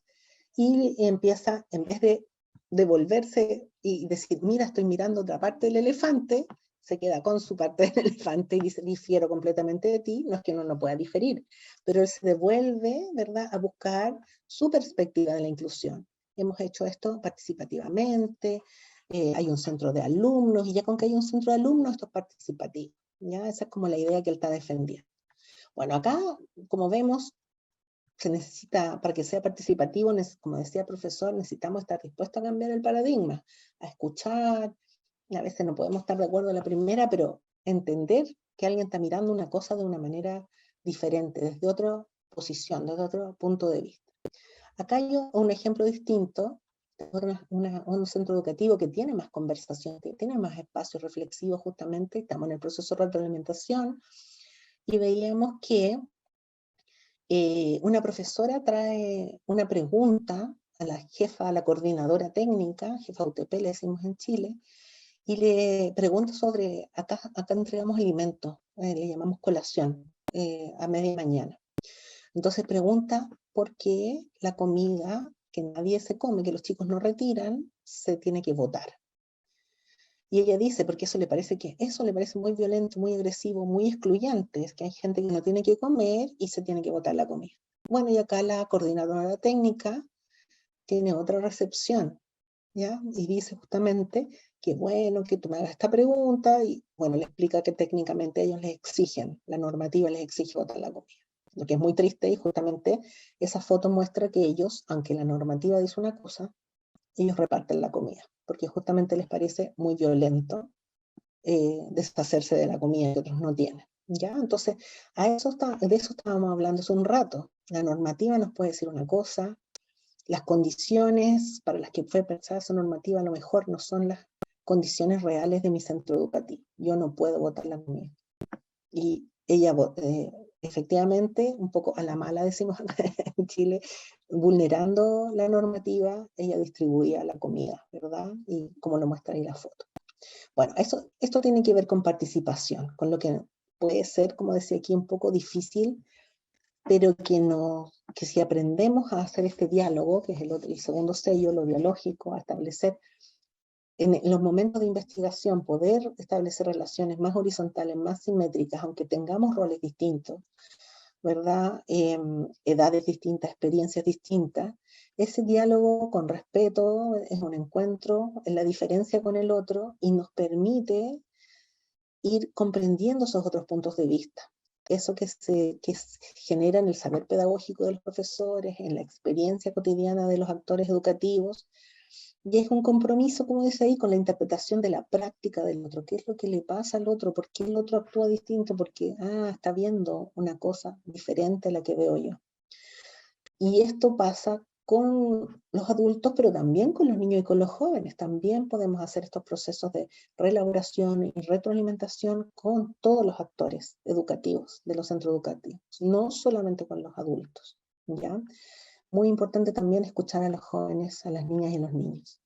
[SPEAKER 1] Y empieza, en vez de devolverse y decir, mira, estoy mirando otra parte del elefante, se queda con su parte del elefante y dice, difiero completamente de ti, no es que uno no pueda diferir, pero él se devuelve, ¿verdad?, a buscar su perspectiva de la inclusión. Hemos hecho esto participativamente, hay un centro de alumnos, y ya con que hay un centro de alumnos, esto es participativo, ¿ya? Esa es como la idea que él está defendiendo. Bueno, acá, como vemos, se necesita, para que sea participativo, como decía el profesor, necesitamos estar dispuestos a cambiar el paradigma, a escuchar. A veces no podemos estar de acuerdo a la primera, pero entender que alguien está mirando una cosa de una manera diferente, desde otra posición, desde otro punto de vista. Acá hay un ejemplo distinto, un centro educativo que tiene más conversación, que tiene más espacios reflexivos justamente, estamos en el proceso de retroalimentación, y veíamos que una profesora trae una pregunta a la jefa, a la coordinadora técnica, jefa UTP le decimos en Chile, y le pregunta sobre, acá entregamos alimentos, le llamamos colación, a media mañana. Entonces pregunta por qué la comida que nadie se come, que los chicos no retiran, se tiene que botar. Y ella dice, porque eso le parece muy violento, muy agresivo, muy excluyente, es que hay gente que no tiene que comer y se tiene que botar la comida. Bueno, y acá la coordinadora técnica tiene otra recepción, ¿ya? Y dice justamente que bueno, que tú me hagas esta pregunta, y bueno, le explica que técnicamente ellos les exigen, la normativa les exige botar la comida. Lo que es muy triste, y justamente esa foto muestra que ellos, aunque la normativa dice una cosa, ellos reparten la comida, porque justamente les parece muy violento deshacerse de la comida que otros no tienen. ¿Ya? Entonces, de eso estábamos hablando hace un rato. La normativa nos puede decir una cosa, las condiciones para las que fue pensada esa normativa a lo mejor no son las condiciones reales de mi centro educativo. Yo no puedo botar la comida. Y ella, efectivamente, un poco a la mala, decimos en Chile, vulnerando la normativa, ella distribuía la comida, ¿verdad? Y como lo muestra ahí la foto. Bueno, esto tiene que ver con participación, con lo que puede ser, como decía aquí, un poco difícil, pero que si aprendemos a hacer este diálogo, que es el segundo sello, lo biológico, a establecer en los momentos de investigación, poder establecer relaciones más horizontales, más simétricas, aunque tengamos roles distintos, ¿verdad? Edades distintas, experiencias distintas, ese diálogo con respeto es un encuentro en la diferencia con el otro y nos permite ir comprendiendo esos otros puntos de vista. Eso que genera en el saber pedagógico de los profesores, en la experiencia cotidiana de los actores educativos, y es un compromiso, como dice ahí, con la interpretación de la práctica del otro. ¿Qué es lo que le pasa al otro? ¿Por qué el otro actúa distinto? Porque, está viendo una cosa diferente a la que veo yo. Y esto pasa con los adultos, pero también con los niños y con los jóvenes. También podemos hacer estos procesos de reelaboración y retroalimentación con todos los actores educativos de los centros educativos, no solamente con los adultos, ¿ya? Muy importante también escuchar a los jóvenes, a las niñas y a los niños.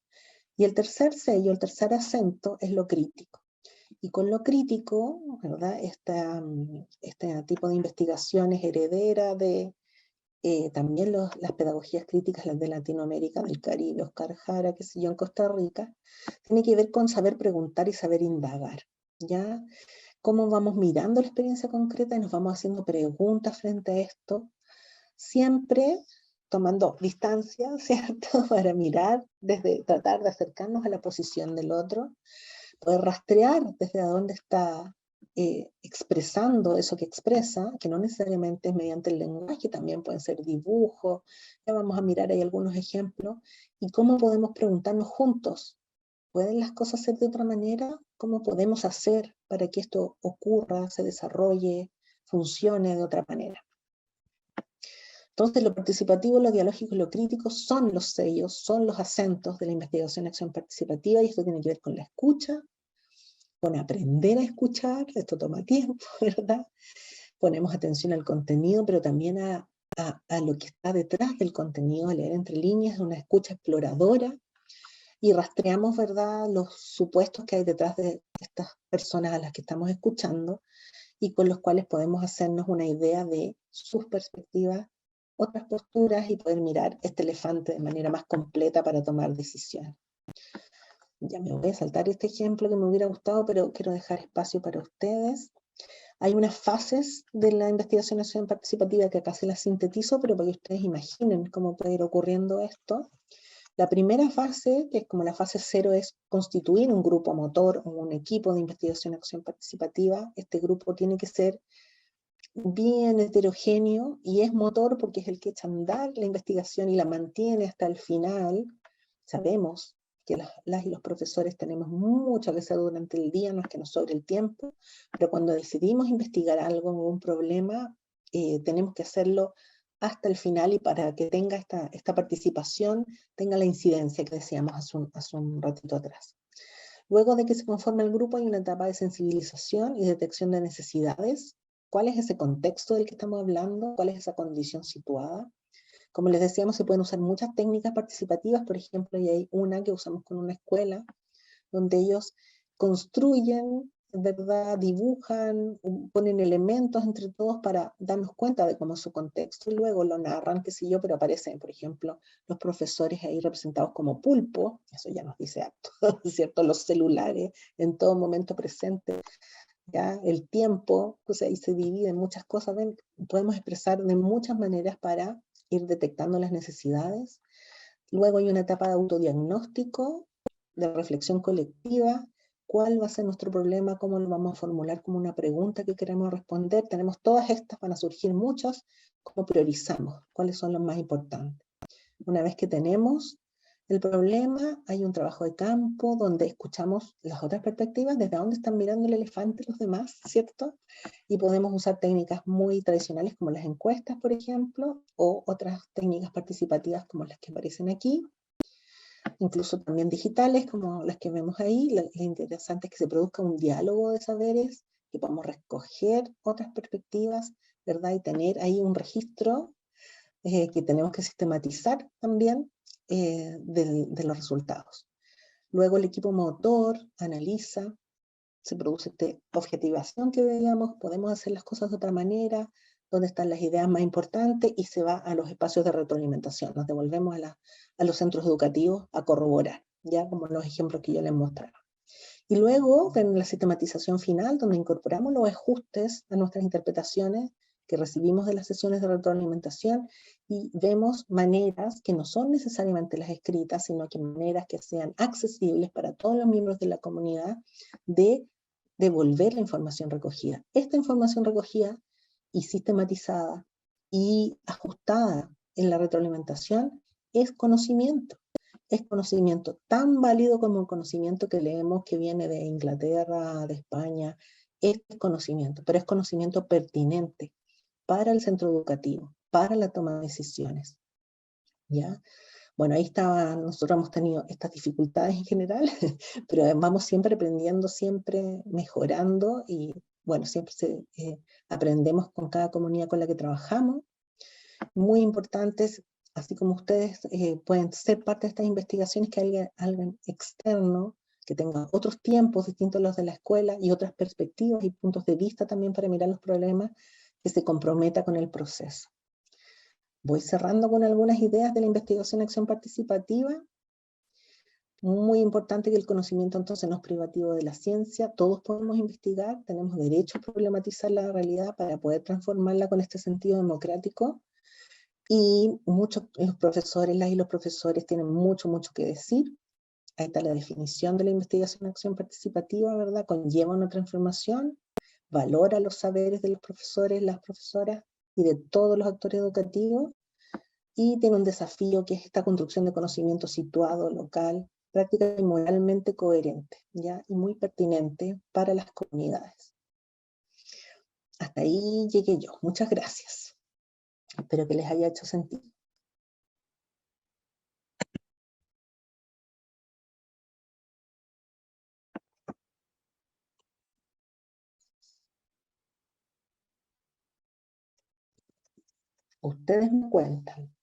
[SPEAKER 1] Y el tercer sello, el tercer acento es lo crítico. Y con lo crítico, ¿verdad? Este tipo de investigación es heredera de también las pedagogías críticas, las de Latinoamérica, del Caribe, Oscar Jara, qué sé yo, en Costa Rica, tiene que ver con saber preguntar y saber indagar, ¿ya? Cómo vamos mirando la experiencia concreta y nos vamos haciendo preguntas frente a esto, siempre tomando distancia, ¿cierto? Para mirar, desde tratar de acercarnos a la posición del otro, poder rastrear desde dónde está expresando eso que expresa, que no necesariamente es mediante el lenguaje, también pueden ser dibujos, ya vamos a mirar ahí algunos ejemplos, y cómo podemos preguntarnos juntos, ¿pueden las cosas ser de otra manera? ¿Cómo podemos hacer para que esto ocurra, se desarrolle, funcione de otra manera? Entonces, lo participativo, lo dialógico y lo crítico son los sellos, son los acentos de la investigación y acción participativa, y esto tiene que ver con la escucha, con aprender a escuchar, esto toma tiempo, ¿verdad? Ponemos atención al contenido, pero también a lo que está detrás del contenido, a leer entre líneas, una escucha exploradora, y rastreamos, ¿verdad?, los supuestos que hay detrás de estas personas a las que estamos escuchando, y con los cuales podemos hacernos una idea de sus perspectivas, otras posturas, y poder mirar este elefante de manera más completa para tomar decisiones. Ya me voy a saltar este ejemplo que me hubiera gustado, pero quiero dejar espacio para ustedes. Hay unas fases de la investigación y acción participativa que acá se las sintetizo, pero para que ustedes imaginen cómo puede ir ocurriendo esto. La primera fase, que es como la fase 0, es constituir un grupo motor o un equipo de investigación y acción participativa. Este grupo tiene que ser bien heterogéneo y es motor porque es el que echa a andar la investigación y la mantiene hasta el final. Sabemos que las y los profesores tenemos mucho que hacer durante el día, no es que nos sobre el tiempo, pero cuando decidimos investigar algo, un problema, tenemos que hacerlo hasta el final, y para que tenga esta participación, tenga la incidencia que decíamos hace un ratito atrás. Luego de que se conforma el grupo, hay una etapa de sensibilización y detección de necesidades. ¿Cuál es ese contexto del que estamos hablando? ¿Cuál es esa condición situada? Como les decíamos, se pueden usar muchas técnicas participativas. Por ejemplo, y hay una que usamos con una escuela, donde ellos construyen, ¿verdad?, dibujan, ponen elementos entre todos para darnos cuenta de cómo es su contexto, y luego lo narran, qué sé yo, pero aparecen, por ejemplo, los profesores ahí representados como pulpo, eso ya nos dice acto, ¿cierto? Los celulares en todo momento presente, ¿ya? El tiempo, pues ahí se divide en muchas cosas, ¿ven? Podemos expresar de muchas maneras para ir detectando las necesidades. Luego hay una etapa de autodiagnóstico, de reflexión colectiva. ¿Cuál va a ser nuestro problema? ¿Cómo lo vamos a formular como una pregunta que queremos responder? Tenemos todas estas, van a surgir muchas. ¿Cómo priorizamos? ¿Cuáles son los más importantes? Una vez que tenemos el problema, hay un trabajo de campo donde escuchamos las otras perspectivas, desde dónde están mirando el elefante los demás, ¿cierto? Y podemos usar técnicas muy tradicionales como las encuestas, por ejemplo, o otras técnicas participativas como las que aparecen aquí, incluso también digitales como las que vemos ahí. Lo interesante es que se produzca un diálogo de saberes, que podamos recoger otras perspectivas, ¿verdad? Y tener ahí un registro que tenemos que sistematizar también de los resultados. Luego el equipo motor analiza, se produce esta objetivación que veíamos, podemos hacer las cosas de otra manera, dónde están las ideas más importantes, y se va a los espacios de retroalimentación. Nos devolvemos a los centros educativos a corroborar, ya como los ejemplos que yo les mostraba. Y luego en la sistematización final, donde incorporamos los ajustes a nuestras interpretaciones que recibimos de las sesiones de retroalimentación, y vemos maneras que no son necesariamente las escritas, sino que maneras que sean accesibles para todos los miembros de la comunidad de devolver la información recogida. Esta información recogida y sistematizada y ajustada en la retroalimentación es conocimiento. Es conocimiento tan válido como el conocimiento que leemos que viene de Inglaterra, de España. Es conocimiento, pero es conocimiento pertinente para el centro educativo, para la toma de decisiones. ¿Ya? Bueno, ahí estaba, nosotros hemos tenido estas dificultades en general, pero vamos siempre aprendiendo, siempre mejorando, y bueno, siempre aprendemos con cada comunidad con la que trabajamos. Muy importantes así como ustedes pueden ser parte de estas investigaciones, que alguien externo que tenga otros tiempos distintos a los de la escuela y otras perspectivas y puntos de vista también para mirar los problemas, que se comprometa con el proceso. Voy cerrando con algunas ideas de la investigación acción participativa. Muy importante que el conocimiento entonces no es privativo de la ciencia, todos podemos investigar, tenemos derecho a problematizar la realidad para poder transformarla con este sentido democrático, y muchos los profesores, las y los profesores tienen mucho que decir. Ahí está la definición de la investigación acción participativa, ¿verdad? Conlleva una transformación, valora los saberes de los profesores, las profesoras y de todos los actores educativos, y tiene un desafío que es esta construcción de conocimiento situado, local, práctica y moralmente coherente, ¿ya? Y muy pertinente para las comunidades. Hasta ahí llegué yo. Muchas gracias. Espero que les haya hecho sentido. Ustedes me cuentan.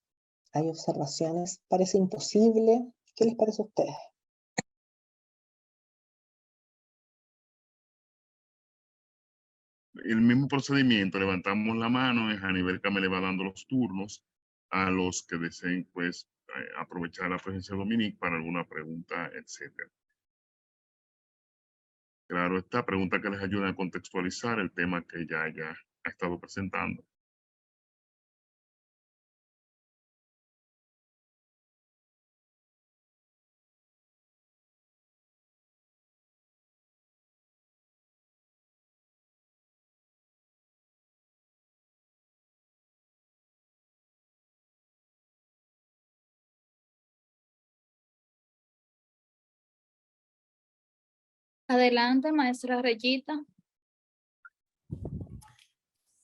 [SPEAKER 1] ¿Hay observaciones? ¿Parece imposible? ¿Qué les parece a ustedes?
[SPEAKER 4] El mismo procedimiento, levantamos la mano y Janibelka me le va dando los turnos a los que deseen pues aprovechar la presencia de Dominique para alguna pregunta, etcétera. Claro, esta pregunta que les ayuda a contextualizar el tema que ya ha estado presentando.
[SPEAKER 5] Adelante, maestra Reyita.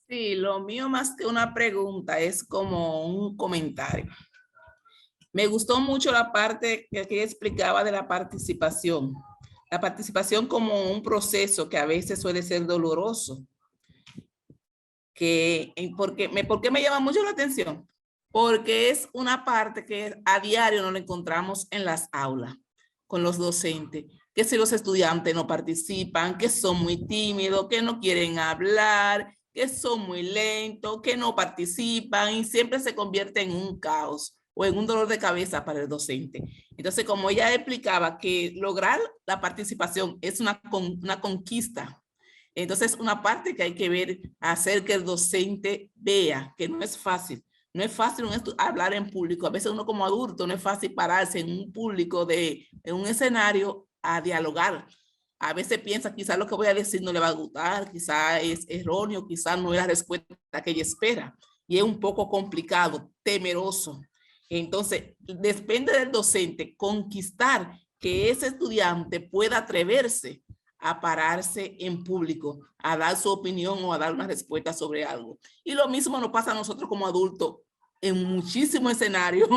[SPEAKER 3] Sí, lo mío más que una pregunta es como un comentario. Me gustó mucho la parte que aquí explicaba de la participación. La participación como un proceso que a veces suele ser doloroso. ¿Por qué me llama mucho la atención? Porque es una parte que a diario nos encontramos en las aulas con los docentes, que si los estudiantes no participan, que son muy tímidos, que no quieren hablar, que son muy lentos, que no participan y siempre se convierte en un caos o en un dolor de cabeza para el docente. Entonces, como ella explicaba que lograr la participación es una conquista. Entonces, una parte que hay que ver, hacer que el docente vea que no es fácil. No es fácil hablar en público. A veces uno como adulto no es fácil pararse en un público, en un escenario a dialogar. A veces piensa quizás lo que voy a decir no le va a gustar, quizás es erróneo, quizás no es la respuesta que ella espera. Y es un poco complicado, temeroso. Entonces, depende del docente conquistar que ese estudiante pueda atreverse a pararse en público, a dar su opinión o a dar una respuesta sobre algo. Y lo mismo nos pasa a nosotros como adultos en muchísimos escenarios,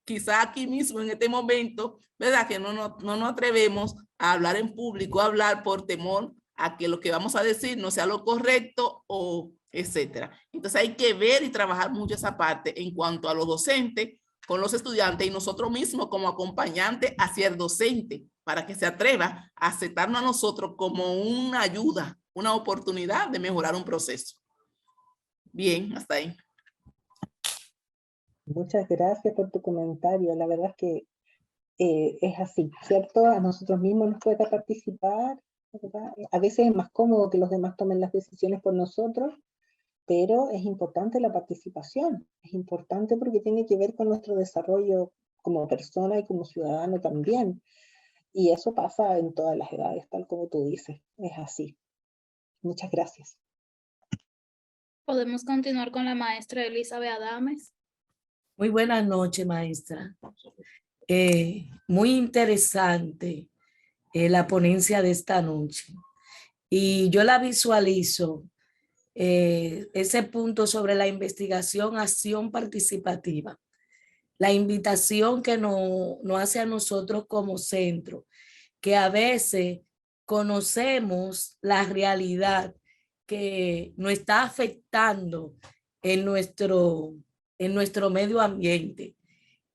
[SPEAKER 3] quizá aquí mismo en este momento, ¿verdad? Que no nos atrevemos a hablar en público, a hablar por temor a que lo que vamos a decir no sea lo correcto o etcétera. Entonces hay que ver y trabajar mucho esa parte en cuanto a los docentes, con los estudiantes y nosotros mismos como acompañantes hacia el docente, para que se atreva a aceptarnos a nosotros como una ayuda, una oportunidad de mejorar un proceso. Bien, hasta ahí.
[SPEAKER 1] Muchas gracias por tu comentario. La verdad es que es así, ¿cierto? A nosotros mismos nos cuesta participar, ¿verdad? A veces es más cómodo que los demás tomen las decisiones por nosotros, pero es importante la participación. Es importante porque tiene que ver con nuestro desarrollo como persona y como ciudadano también. Y eso pasa en todas las edades, tal como tú dices. Es así. Muchas gracias.
[SPEAKER 5] Podemos continuar con la maestra Elizabeth Adames.
[SPEAKER 7] Muy buenas noches, maestra. Muy interesante la ponencia de esta noche. Y yo la visualizo, ese punto sobre la investigación, acción participativa. La invitación que nos hace a nosotros como centro, que a veces conocemos la realidad que nos está afectando en nuestro medio ambiente.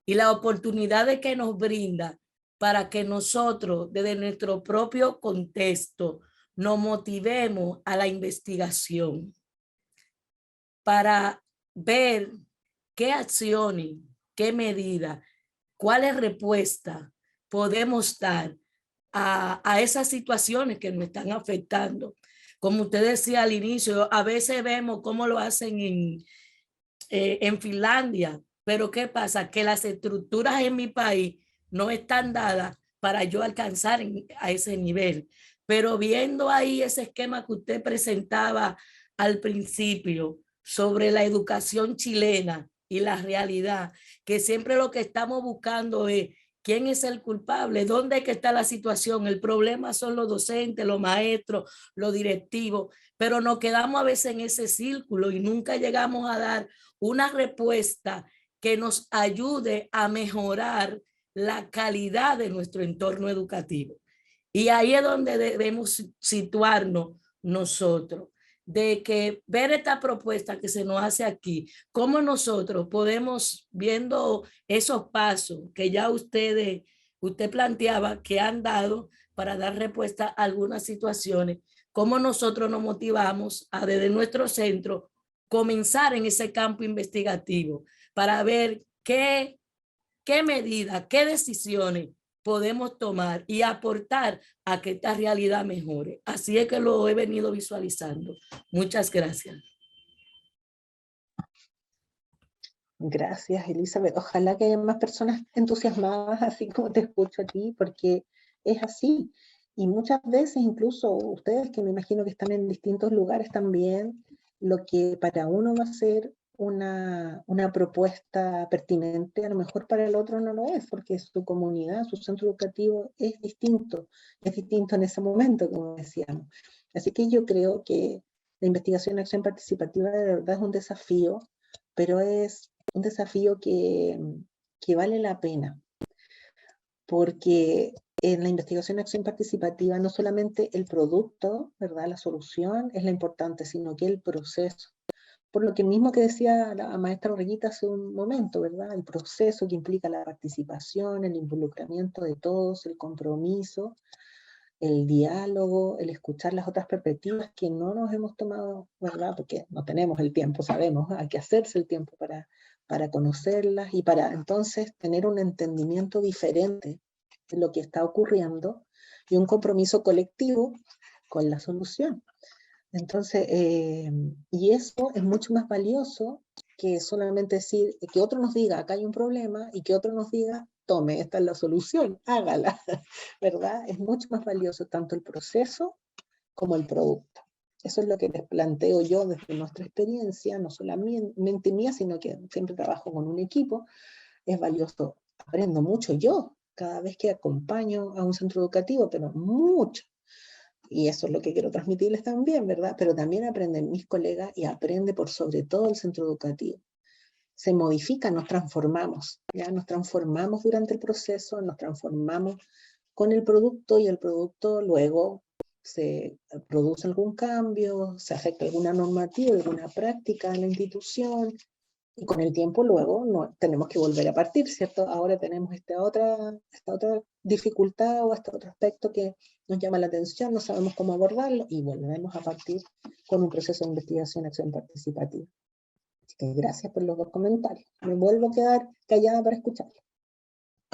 [SPEAKER 7] y las oportunidades que nos brinda para que nosotros, desde nuestro propio contexto, nos motivemos a la investigación para ver qué acciones, qué medidas, cuáles respuestas podemos dar a esas situaciones que nos están afectando. Como usted decía al inicio, a veces vemos cómo lo hacen en Finlandia, pero ¿qué pasa? Que las estructuras en mi país no están dadas para yo alcanzar a ese nivel. Pero viendo ahí ese esquema que usted presentaba al principio sobre la educación chilena y la realidad, que siempre lo que estamos buscando es quién es el culpable, dónde es que está la situación. El problema son los docentes, los maestros, los directivos, pero nos quedamos a veces en ese círculo y nunca llegamos a dar una respuesta que nos ayude a mejorar la calidad de nuestro entorno educativo. Y ahí es donde debemos situarnos nosotros, de que ver esta propuesta que se nos hace aquí, cómo nosotros podemos, viendo esos pasos que ya usted planteaba que han dado para dar respuesta a algunas situaciones, cómo nosotros nos motivamos a desde nuestro centro comenzar en ese campo investigativo para ver qué medidas, qué decisiones podemos tomar y aportar a que esta realidad mejore. Así es que lo he venido visualizando. Muchas gracias.
[SPEAKER 1] Gracias, Elizabeth. Ojalá que haya más personas entusiasmadas, así como te escucho a ti, porque es así. Y muchas veces, incluso ustedes que me imagino que están en distintos lugares también, lo que para uno va a ser una propuesta pertinente, a lo mejor para el otro no lo es, porque su comunidad, su centro educativo es distinto en ese momento, como decíamos. Así que yo creo que la investigación en acción participativa de verdad es un desafío, pero es un desafío que vale la pena, porque en la investigación en acción participativa no solamente el producto, ¿verdad? La solución es la importante, sino que el proceso. Por lo que mismo que decía la maestra Orellita hace un momento, ¿verdad? El proceso que implica la participación, el involucramiento de todos, el compromiso, el diálogo, el escuchar las otras perspectivas que no nos hemos tomado, ¿verdad? Porque no tenemos el tiempo, sabemos, hay que hacerse el tiempo para conocerlas y para entonces tener un entendimiento diferente de lo que está ocurriendo y un compromiso colectivo con la solución. Entonces, y eso es mucho más valioso que solamente decir, que otro nos diga, acá hay un problema, y que otro nos diga, tome, esta es la solución, hágala, ¿verdad? Es mucho más valioso tanto el proceso como el producto. Eso es lo que les planteo yo desde nuestra experiencia, no solamente mía, sino que siempre trabajo con un equipo. Es valioso, aprendo mucho yo cada vez que acompaño a un centro educativo, pero mucho. Y eso es lo que quiero transmitirles también, ¿verdad? Pero también aprenden mis colegas y aprende por sobre todo el centro educativo. Se modifica, nos transformamos, ¿ya? Nos transformamos durante el proceso, nos transformamos con el producto y el producto luego se produce algún cambio, se afecta alguna normativa, alguna práctica en la institución, y con el tiempo luego no, tenemos que volver a partir, ¿cierto? Ahora tenemos esta otra dificultad o este otro aspecto que nos llama la atención, no sabemos cómo abordarlo y volvemos a partir con un proceso de investigación, acción participativa. Así que gracias por los dos comentarios. Me vuelvo a quedar callada para escucharlo.